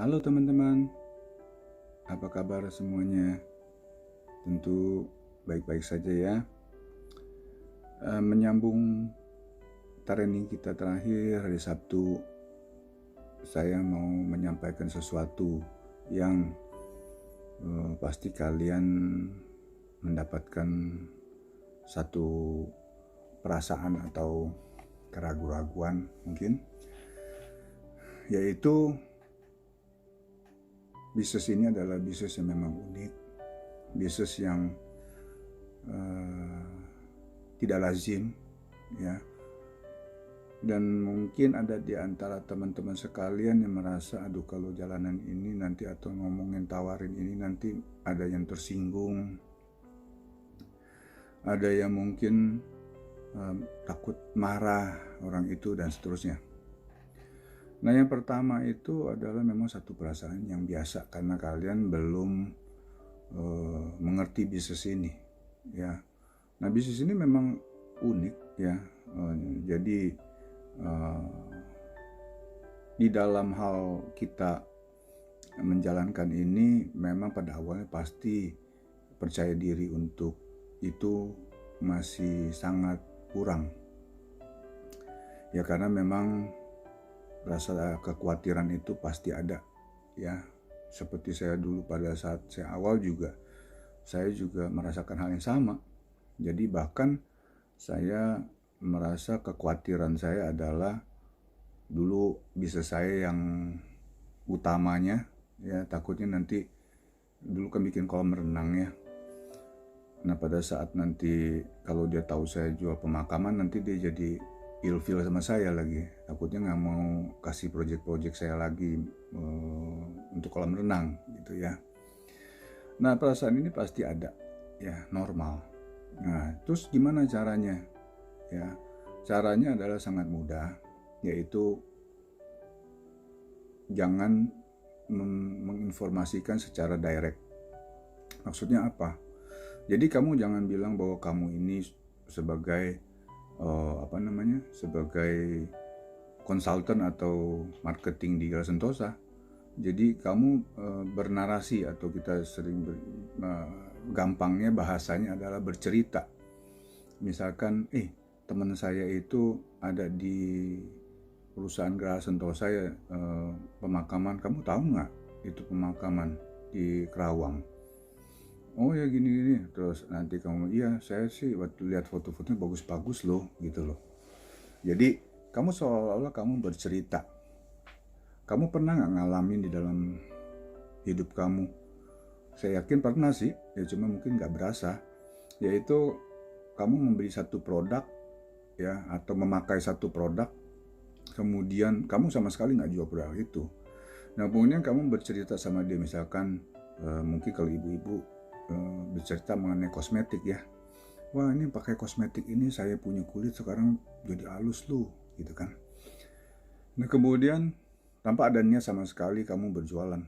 Halo teman-teman, apa kabar semuanya? Tentu baik-baik saja ya. Menyambung training kita terakhir hari Sabtu, saya mau menyampaikan sesuatu yang pasti kalian mendapatkan satu perasaan atau keraguan-raguan mungkin, yaitu bisnis ini adalah bisnis yang memang unik, bisnis yang tidak lazim, ya. Dan mungkin ada di antara teman-teman sekalian yang merasa, aduh kalau jalanan ini nanti atau ngomongin tawarin ini nanti ada yang tersinggung, ada yang mungkin takut marah orang itu dan seterusnya. Nah, yang pertama itu adalah memang satu perasaan yang biasa karena kalian belum mengerti bisnis ini, ya. Nah, bisnis ini memang unik, ya. Jadi di dalam hal kita menjalankan ini memang pada awalnya pasti percaya diri untuk itu masih sangat kurang, ya, karena memang rasa kekhawatiran itu pasti ada, ya. Seperti saya dulu pada saat saya awal juga, saya juga merasakan hal yang sama. Jadi bahkan saya merasa kekhawatiran saya adalah dulu bisa saya yang utamanya, ya, takutnya nanti dulu kan bikin kolam renang, ya. Nah, pada saat nanti kalau dia tahu saya jual pemakaman, nanti dia jadi ilfil sama saya lagi, takutnya nggak mau kasih project-project saya lagi untuk kolam renang gitu, ya. Nah, perasaan ini pasti ada, ya, normal. Nah, terus gimana caranya? Ya, caranya adalah sangat mudah, yaitu jangan menginformasikan secara direct. Maksudnya apa? Jadi kamu jangan bilang bahwa kamu ini sebagai sebagai konsultan atau marketing di Gala Sentosa. Jadi kamu bernarasi, atau kita sering gampangnya bahasanya adalah bercerita. Misalkan, teman saya itu ada di perusahaan Gala Sentosa, ya, pemakaman. Kamu tahu nggak itu pemakaman di Kerawang? Oh ya, gini-gini. Terus nanti kamu, iya saya sih waktu lihat foto-fotonya bagus-bagus loh, gitu loh. Jadi kamu seolah-olah kamu bercerita. Kamu pernah nggak ngalamin di dalam hidup kamu? Saya yakin pernah sih, ya, cuma mungkin nggak berasa. Yaitu kamu membeli satu produk, ya, atau memakai satu produk, kemudian kamu sama sekali nggak jual produk itu. Nah, kemudian kamu bercerita sama dia, misalkan mungkin kalau ibu-ibu bercerita mengenai kosmetik, ya. Wah, ini pakai kosmetik ini saya punya kulit sekarang jadi halus loh, gitu kan. Nah, kemudian tanpa ada niat sama sekali kamu berjualan.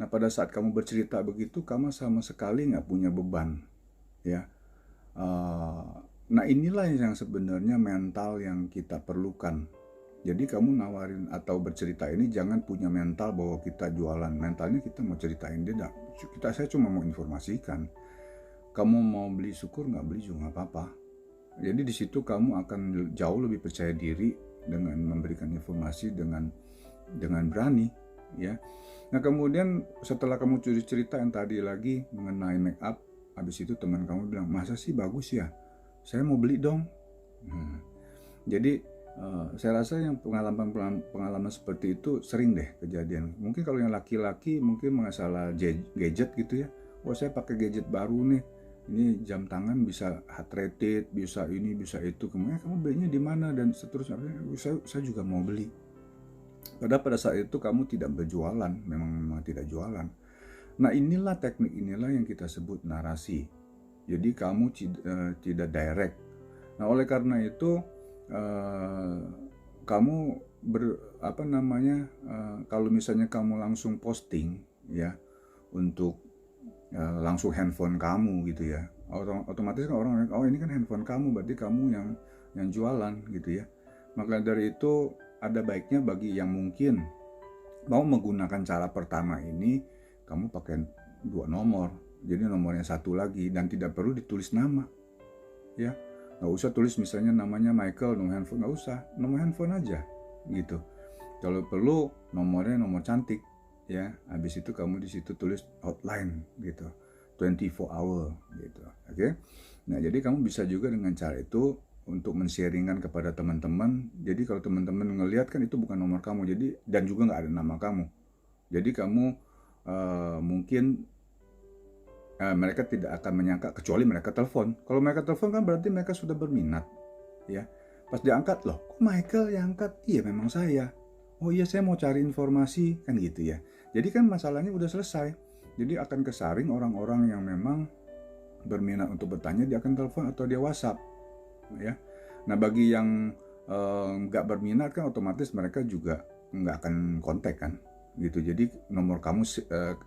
Nah, pada saat kamu bercerita begitu, kamu sama sekali nggak punya beban, ya. Nah, inilah yang sebenarnya mental yang kita perlukan. Jadi kamu nawarin atau bercerita ini jangan punya mental bahwa kita jualan. Mentalnya kita mau ceritain dia, saya cuma mau informasikan. Kamu mau beli, syukur, nggak beli juga nggak apa-apa. Jadi di situ kamu akan jauh lebih percaya diri dengan memberikan informasi dengan berani, ya. Nah, kemudian setelah kamu cerita yang tadi lagi mengenai make up, habis itu teman kamu bilang, masa sih bagus ya? Saya mau beli dong. Jadi saya rasa yang pengalaman seperti itu sering deh kejadian. Mungkin kalau yang laki-laki mungkin masalah gadget gitu, ya. Wah, saya pakai gadget baru nih. Ini jam tangan bisa heart rate, bisa ini, bisa itu. Kemudian kamu belinya di mana dan seterusnya. Saya juga mau beli. Padahal pada saat itu kamu tidak berjualan, memang tidak jualan. Nah, inilah teknik inilah yang kita sebut narasi. Jadi kamu tidak direct. Nah, oleh karena itu kamu kalau misalnya kamu langsung posting, ya, untuk langsung handphone kamu gitu, ya, otomatis orang oh ini kan handphone kamu, berarti kamu yang jualan gitu, ya. Maka dari itu ada baiknya bagi yang mungkin mau menggunakan cara pertama ini, kamu pakai 2 nomor. Jadi nomornya satu lagi dan tidak perlu ditulis nama. Ya, nggak usah tulis misalnya namanya Michael, nomor handphone nggak usah, nomor handphone aja gitu. Kalau perlu nomornya nomor cantik ya. Habis itu kamu di situ tulis hotline gitu, 24 hour gitu. Oke. Nah, jadi kamu bisa juga dengan cara itu untuk men-sharingkan kepada teman-teman. Jadi kalau teman-teman ngelihat kan itu bukan nomor kamu, jadi dan juga nggak ada nama kamu. Jadi kamu mungkin mereka tidak akan menyangka kecuali mereka telepon. Kalau mereka telepon kan berarti mereka sudah berminat, ya. Pas diangkat, loh, kok Michael yang angkat? Iya, memang saya. Oh iya, saya mau cari informasi, kan gitu ya. Jadi kan masalahnya udah selesai. Jadi akan kesaring orang-orang yang memang berminat untuk bertanya, dia akan telepon atau dia WhatsApp, ya. Nah, bagi yang nggak berminat kan otomatis mereka juga nggak akan kontak kan, gitu. Jadi nomor kamu,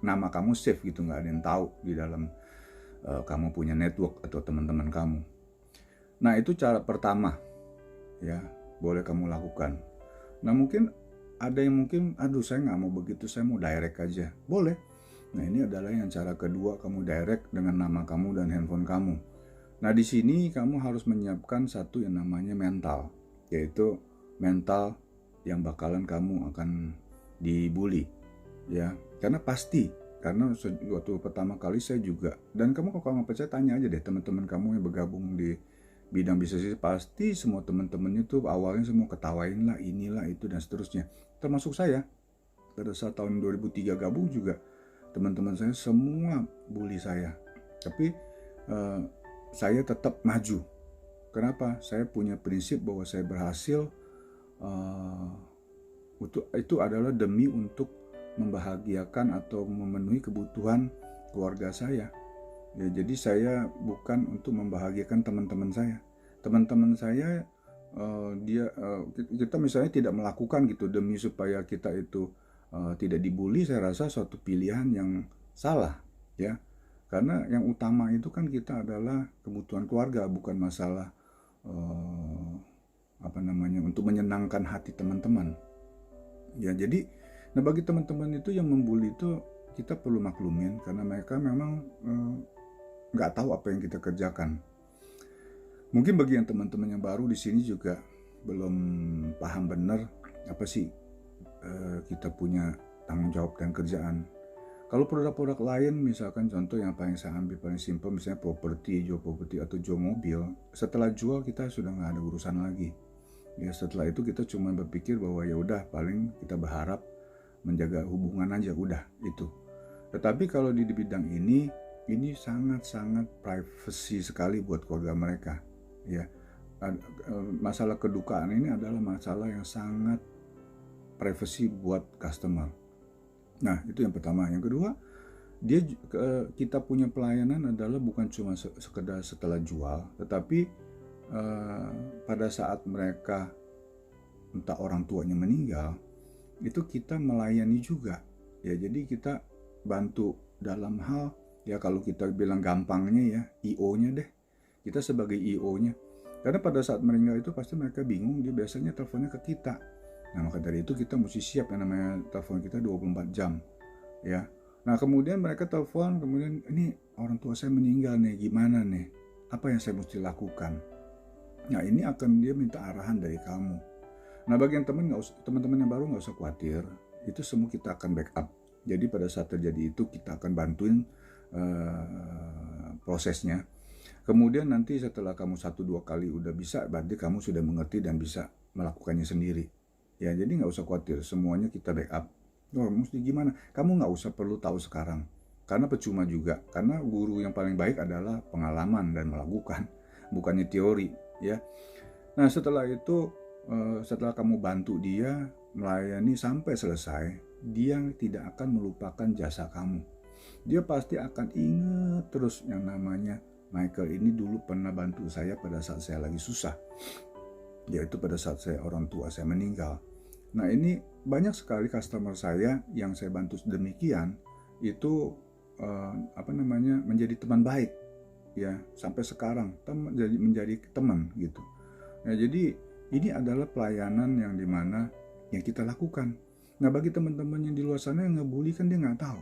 nama kamu save gitu, nggak ada yang tahu di dalam kamu punya network atau teman-teman kamu. Nah, itu cara pertama, ya, boleh kamu lakukan. Nah, mungkin ada yang mungkin, aduh saya nggak mau begitu, saya mau direct aja. Boleh. Nah, ini adalah yang cara kedua, kamu direct dengan nama kamu dan handphone kamu. Nah, di sini kamu harus menyiapkan satu yang namanya mental, yaitu mental yang bakalan kamu akan dibully, ya. Karena pasti, karena waktu pertama kali saya juga, dan kamu kalau nggak percaya tanya aja deh teman-teman kamu yang bergabung di bidang bisnis, pasti semua teman-temannya tuh awalnya semua ketawain lah, inilah itu dan seterusnya. Termasuk saya, pada saat tahun 2003 gabung juga teman-teman saya semua bully saya. Tapi saya tetap maju. Kenapa? Saya punya prinsip bahwa saya berhasil itu adalah demi untuk membahagiakan atau memenuhi kebutuhan keluarga saya. Ya, jadi saya bukan untuk membahagiakan teman-teman saya. Teman-teman saya kita misalnya tidak melakukan gitu demi supaya kita itu tidak dibully, saya rasa suatu pilihan yang salah, ya. Karena yang utama itu kan kita adalah kebutuhan keluarga, bukan masalah untuk menyenangkan hati teman-teman. Ya, jadi nah bagi teman-teman itu yang membuli itu kita perlu maklumin karena mereka memang nggak tahu apa yang kita kerjakan. Mungkin bagi yang teman-teman yang baru di sini juga belum paham benar apa sih kita punya tanggung jawab dan kerjaan. Kalau produk-produk lain, misalkan contoh yang paling saya ambil paling simpel, misalnya jual properti atau jual mobil, setelah jual kita sudah nggak ada urusan lagi. Ya, setelah itu kita cuma berpikir bahwa ya udah paling kita berharap menjaga hubungan aja, udah itu. Tetapi kalau di bidang ini sangat-sangat privacy sekali buat keluarga mereka, ya. Masalah kedukaan ini adalah masalah yang sangat privacy buat customer. Nah, itu yang pertama. Yang kedua, kita punya pelayanan adalah bukan cuma sekedar setelah jual, tetapi pada saat mereka entah orang tuanya meninggal, itu kita melayani juga. Ya, jadi kita bantu dalam hal, ya kalau kita bilang gampangnya ya, IO-nya deh. Kita sebagai IO-nya. Karena pada saat meninggal itu pasti mereka bingung, dia biasanya teleponnya ke kita. Nah, maka dari itu kita mesti siap yang namanya telepon kita 24 jam. Ya. Nah, kemudian mereka telepon, kemudian ini orang tua saya meninggal nih, gimana nih? Apa yang saya mesti lakukan? Nah, ini akan dia minta arahan dari kamu. Nah, bagi yang teman-teman yang baru nggak usah khawatir, itu semua kita akan backup. Jadi pada saat terjadi itu kita akan bantuin prosesnya. Kemudian nanti setelah kamu 1-2 kali udah bisa, berarti kamu sudah mengerti dan bisa melakukannya sendiri. Ya, jadi nggak usah khawatir, semuanya kita backup. Oh, mesti gimana? Kamu nggak usah perlu tahu sekarang, karena percuma juga. Karena guru yang paling baik adalah pengalaman dan melakukan, bukannya teori, ya. Nah, setelah itu, setelah kamu bantu dia melayani sampai selesai, dia tidak akan melupakan jasa kamu. Dia pasti akan ingat terus yang namanya Michael ini dulu pernah bantu saya pada saat saya lagi susah, yaitu pada saat orang tua saya meninggal. Nah, ini banyak sekali customer saya yang saya bantu demikian itu menjadi teman baik, ya, sampai sekarang menjadi teman gitu. Nah, jadi ini adalah pelayanan yang dimana yang kita lakukan. Nah, bagi teman-teman yang di luar sana yang ngebully kan dia nggak tahu.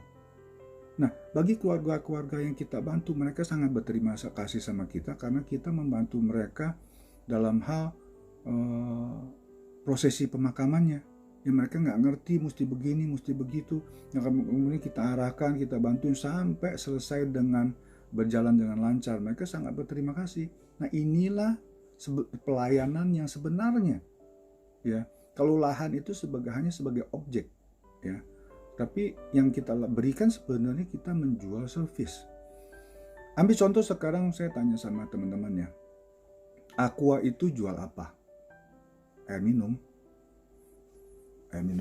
Nah, bagi keluarga-keluarga yang kita bantu, mereka sangat berterima kasih sama kita karena kita membantu mereka dalam hal prosesi pemakamannya. Ya, mereka nggak ngerti mesti begini, mesti begitu. Nah, kemudian kita arahkan, kita bantuin sampai selesai dengan berjalan dengan lancar. Mereka sangat berterima kasih. Nah, inilah pelayanan yang sebenarnya. Ya, kalau lahan itu hanya sebagai objek, ya. Tapi yang kita berikan sebenarnya kita menjual service. Ambil contoh sekarang saya tanya sama teman-teman ya. Aqua itu jual apa? Air minum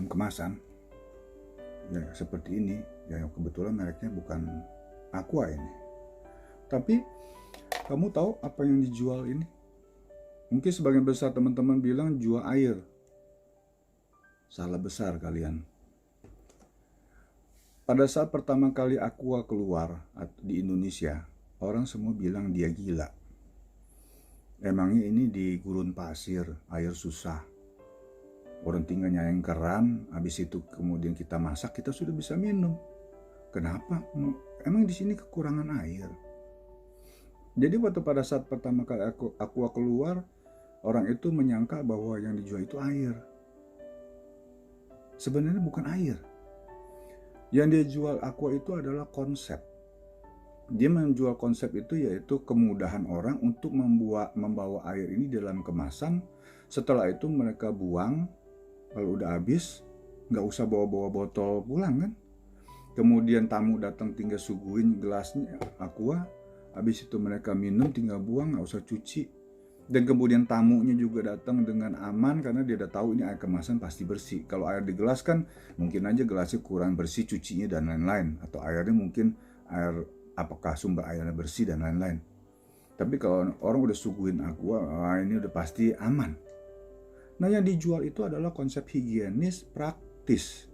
kemasan. Ya seperti ini. Ya kebetulan mereknya bukan Aqua ini. Tapi kamu tahu apa yang dijual ini? Mungkin sebagian besar teman-teman bilang jual air. Salah besar kalian. Pada saat pertama kali Aqua keluar di Indonesia, orang semua bilang dia gila. Emangnya ini di gurun pasir, air susah. Orang tinggal nyayang keran, habis itu kemudian kita masak, kita sudah bisa minum. Kenapa? Emang di sini kekurangan air. Jadi waktu pada saat pertama kali Aqua keluar, orang itu menyangka bahwa yang dijual itu air. Sebenarnya bukan air. Yang dia jual Aqua itu adalah konsep. Dia menjual konsep itu yaitu kemudahan orang untuk membawa air ini dalam kemasan. Setelah itu mereka buang, kalau udah habis, nggak usah bawa-bawa botol pulang kan. Kemudian tamu datang tinggal suguhin gelasnya Aqua, habis itu mereka minum tinggal buang, nggak usah cuci. Dan kemudian tamunya juga datang dengan aman karena dia udah tahu ini air kemasan pasti bersih. Kalau air di gelas kan mungkin aja gelasnya kurang bersih cucinya dan lain-lain. Atau airnya mungkin apakah sumber airnya bersih dan lain-lain. Tapi kalau orang udah suguhin Aqua, ini udah pasti aman. Nah yang dijual itu adalah konsep higienis praktis.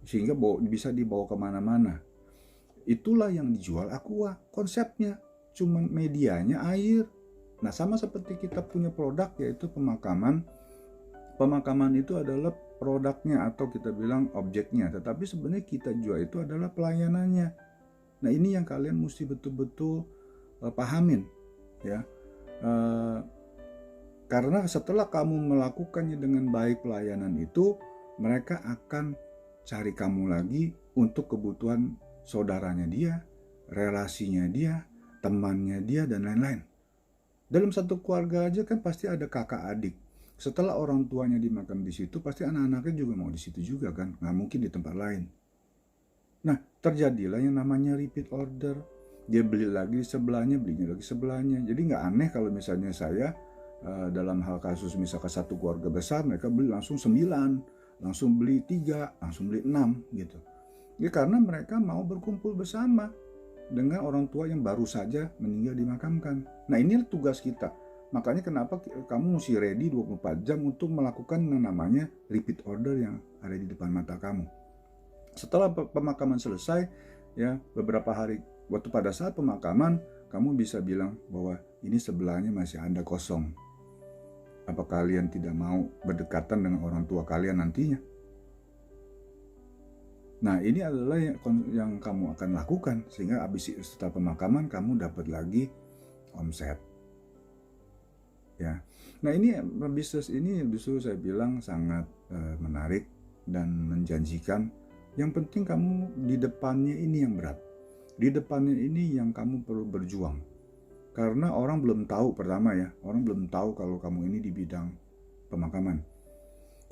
Sehingga bisa dibawa kemana-mana. Itulah yang dijual Aqua. Konsepnya cuma medianya air. Nah sama seperti kita punya produk yaitu pemakaman. Pemakaman itu adalah produknya atau kita bilang objeknya. Tetapi sebenarnya kita jual itu adalah pelayanannya. Nah ini yang kalian mesti betul-betul pahamin. Ya. Karena setelah kamu melakukannya dengan baik pelayanan itu, mereka akan cari kamu lagi untuk kebutuhan saudaranya dia, relasinya dia, temannya dia, dan lain-lain. Dalam satu keluarga aja kan pasti ada kakak adik. Setelah orang tuanya dimakam di situ, pasti anak-anaknya juga mau di situ juga kan. Nggak mungkin di tempat lain. Nah, terjadilah yang namanya repeat order. Dia beli lagi sebelahnya, belinya lagi sebelahnya. Jadi nggak aneh kalau misalnya saya dalam hal kasus misalkan satu keluarga besar, mereka beli langsung 9, langsung beli 3, langsung beli 6 gitu. Ya karena mereka mau berkumpul bersama dengan orang tua yang baru saja meninggal dimakamkan. Nah inilah tugas kita. Makanya kenapa kamu mesti ready 24 jam untuk melakukan yang namanya repeat order yang ada di depan mata kamu. Setelah pemakaman selesai, ya beberapa hari waktu pada saat pemakaman, kamu bisa bilang bahwa ini sebelahnya masih ada kosong. Apa kalian tidak mau berdekatan dengan orang tua kalian nantinya? Nah ini adalah yang kamu akan lakukan sehingga setelah pemakaman kamu dapat lagi omset. Ya, nah ini bisnis ini justru saya bilang sangat menarik dan menjanjikan. Yang penting kamu di depannya ini yang berat, di depannya ini yang kamu perlu berjuang. Karena orang belum tahu pertama ya, orang belum tahu kalau kamu ini di bidang pemakaman.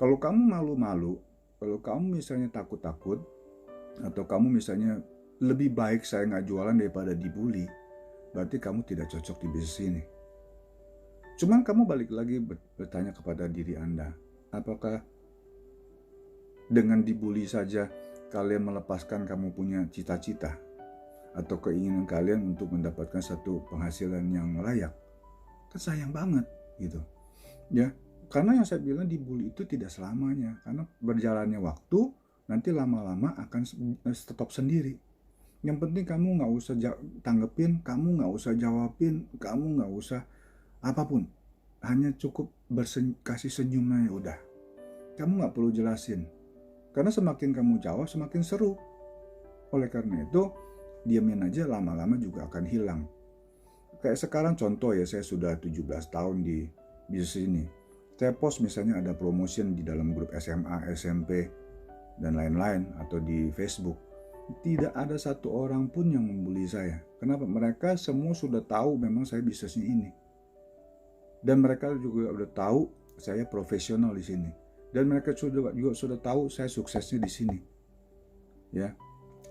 Kalau kamu malu-malu, kalau kamu misalnya takut-takut, atau kamu misalnya lebih baik saya nggak jualan daripada dibully, berarti kamu tidak cocok di bisnis ini. Cuman kamu balik lagi bertanya kepada diri Anda, apakah dengan dibully saja kalian melepaskan kamu punya cita-cita atau keinginan kalian untuk mendapatkan satu penghasilan yang layak? Kan sayang banget gitu ya. Karena yang saya bilang dibully itu tidak selamanya, karena berjalannya waktu nanti lama-lama akan stop sendiri. Yang penting kamu nggak usah tanggepin, kamu nggak usah jawabin, kamu nggak usah apapun. Hanya cukup kasih senyum aja udah. Kamu nggak perlu jelasin. Karena semakin kamu jawab, semakin seru. Oleh karena itu, diamin aja, lama-lama juga akan hilang. Kayak sekarang contoh ya, saya sudah 17 tahun di bisnis ini. Saya post misalnya ada promotion di dalam grup SMA, SMP, dan lain-lain, atau di Facebook. Tidak ada satu orang pun yang membuli saya. Kenapa? Mereka semua sudah tahu memang saya bisnisnya ini. Dan mereka juga udah tahu saya profesional di sini. Dan mereka juga sudah tahu saya suksesnya di sini. Ya.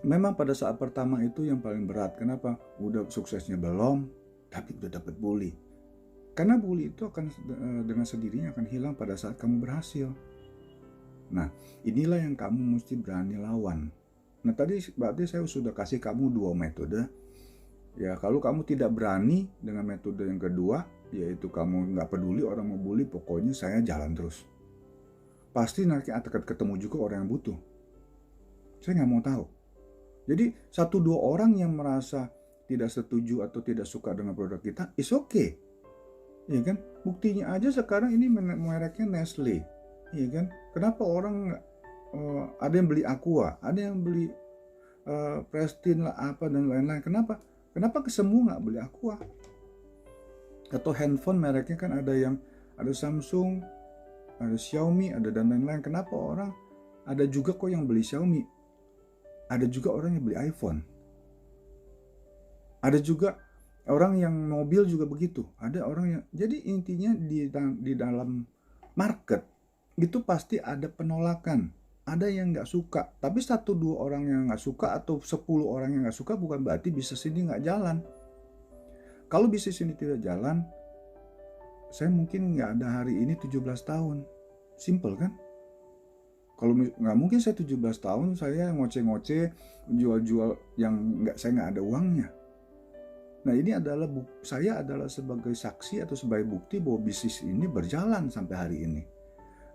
Memang pada saat pertama itu yang paling berat. Kenapa? Udah suksesnya belum, tapi udah dapat bully. Karena bully itu akan dengan sendirinya akan hilang pada saat kamu berhasil. Nah, inilah yang kamu mesti berani lawan. Nah, tadi berarti saya sudah kasih kamu 2 metode. Ya, kalau kamu tidak berani dengan metode yang kedua, yaitu kamu nggak peduli orang mau bully, pokoknya saya jalan terus. Pasti nanti akan ketemu juga orang yang butuh. Saya nggak mau tahu. Jadi 1-2 orang yang merasa tidak setuju atau tidak suka dengan produk kita, is okay. Iya kan? Buktinya aja sekarang ini mereknya Nestle. Iya kan? Kenapa orang ada yang beli Aqua, ada yang beli Prestin lah apa dan lain-lain. Kenapa? Kenapa semua nggak beli Aqua? Atau handphone mereknya kan ada Samsung, ada Xiaomi, ada dan lain-lain. Kenapa orang ada juga kok yang beli Xiaomi? Ada juga orang yang beli iPhone. Ada juga orang yang mobil juga begitu. Ada orang yang, jadi intinya di dalam market itu pasti ada penolakan. Ada yang nggak suka. Tapi 1-2 orang yang nggak suka atau 10 orang yang nggak suka bukan berarti bisnis ini nggak jalan. Kalau bisnis ini tidak jalan, saya mungkin nggak ada hari ini 17 tahun. Simple kan? Kalau nggak mungkin saya 17 tahun saya ngoceh-ngoceh jual-jual yang saya nggak ada uangnya. Nah, ini adalah saya adalah sebagai saksi atau sebagai bukti bahwa bisnis ini berjalan sampai hari ini.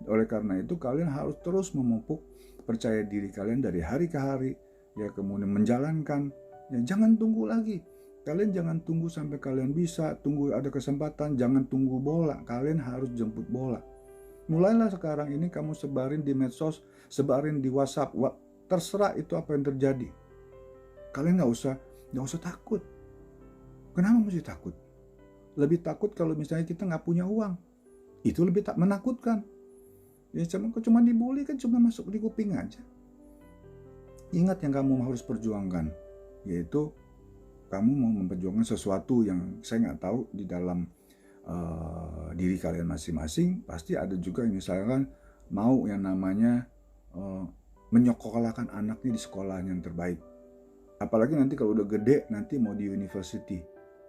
Oleh karena itu kalian harus terus memupuk percaya diri kalian dari hari ke hari, ya, kemudian menjalankan. Ya, jangan tunggu lagi. Kalian jangan tunggu sampai kalian bisa, tunggu ada kesempatan, jangan tunggu bola. Kalian harus jemput bola. Mulailah sekarang ini kamu sebarin di medsos, sebarin di WhatsApp, terserah itu apa yang terjadi. Kalian nggak usah takut. Kenapa mesti takut? Lebih takut kalau misalnya kita nggak punya uang. Itu lebih menakutkan. Ya cuma dibully kan cuma masuk di kuping aja. Ingat yang kamu harus perjuangkan, yaitu kamu mau memperjuangkan sesuatu yang saya nggak tahu di dalam diri kalian masing-masing. Pasti ada juga yang misalkan mau yang namanya menyekolahkan anaknya di sekolah yang terbaik. Apalagi nanti kalau udah gede, nanti mau di university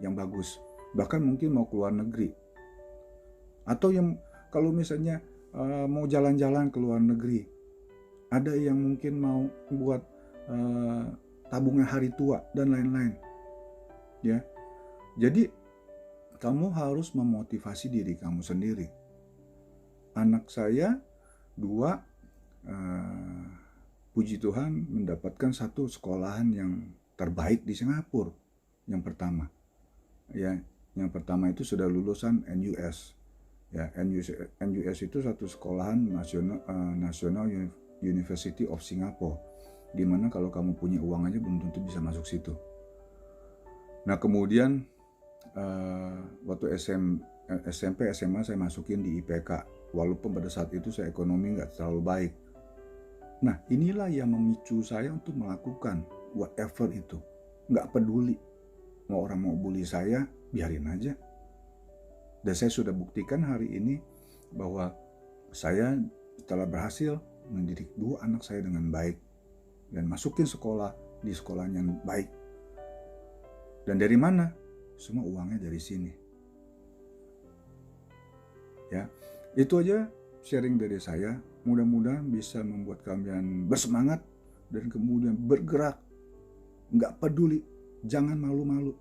yang bagus, bahkan mungkin mau keluar negeri, atau yang kalau misalnya mau jalan-jalan ke luar negeri, ada yang mungkin mau buat tabungan hari tua dan lain-lain, ya. Jadi kamu harus memotivasi diri kamu sendiri. Anak saya 2, puji Tuhan mendapatkan satu sekolahan yang terbaik di Singapura, yang pertama. Ya, yang pertama itu sudah lulusan NUS. Ya, NUS itu satu sekolahan National University of Singapore, di mana kalau kamu punya uang aja belum tentu bisa masuk situ. Nah, kemudian waktu SMP SMA saya masukin di IPK, walaupun pada saat itu saya ekonomi nggak terlalu baik. Nah, inilah yang memicu saya untuk melakukan whatever itu, nggak peduli. Mau orang mau bully saya, biarin aja. Dan saya sudah buktikan hari ini bahwa saya telah berhasil mendidik 2 anak saya dengan baik dan masukin sekolah di sekolah yang baik. Dan dari mana? Semua uangnya dari sini. Ya, itu aja sharing dari saya. Mudah-mudahan bisa membuat kalian bersemangat dan kemudian bergerak. Nggak peduli. Jangan malu-malu,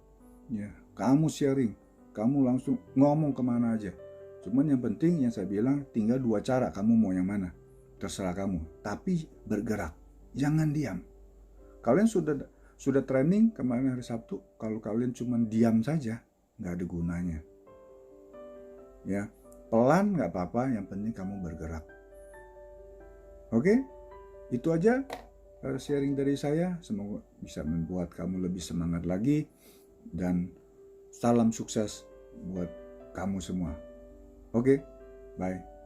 ya. Kamu sharing, kamu langsung ngomong kemana aja. Cuman yang penting yang saya bilang tinggal 2 cara, kamu mau yang mana, terserah kamu. Tapi bergerak, jangan diam. Kalian sudah training kemarin hari Sabtu, kalau kalian cuma diam saja nggak ada gunanya. Ya, pelan nggak apa-apa, yang penting kamu bergerak. Oke? Itu aja sharing dari saya. Semoga bisa membuat kamu lebih semangat lagi, dan salam sukses buat kamu semua. Oke, bye.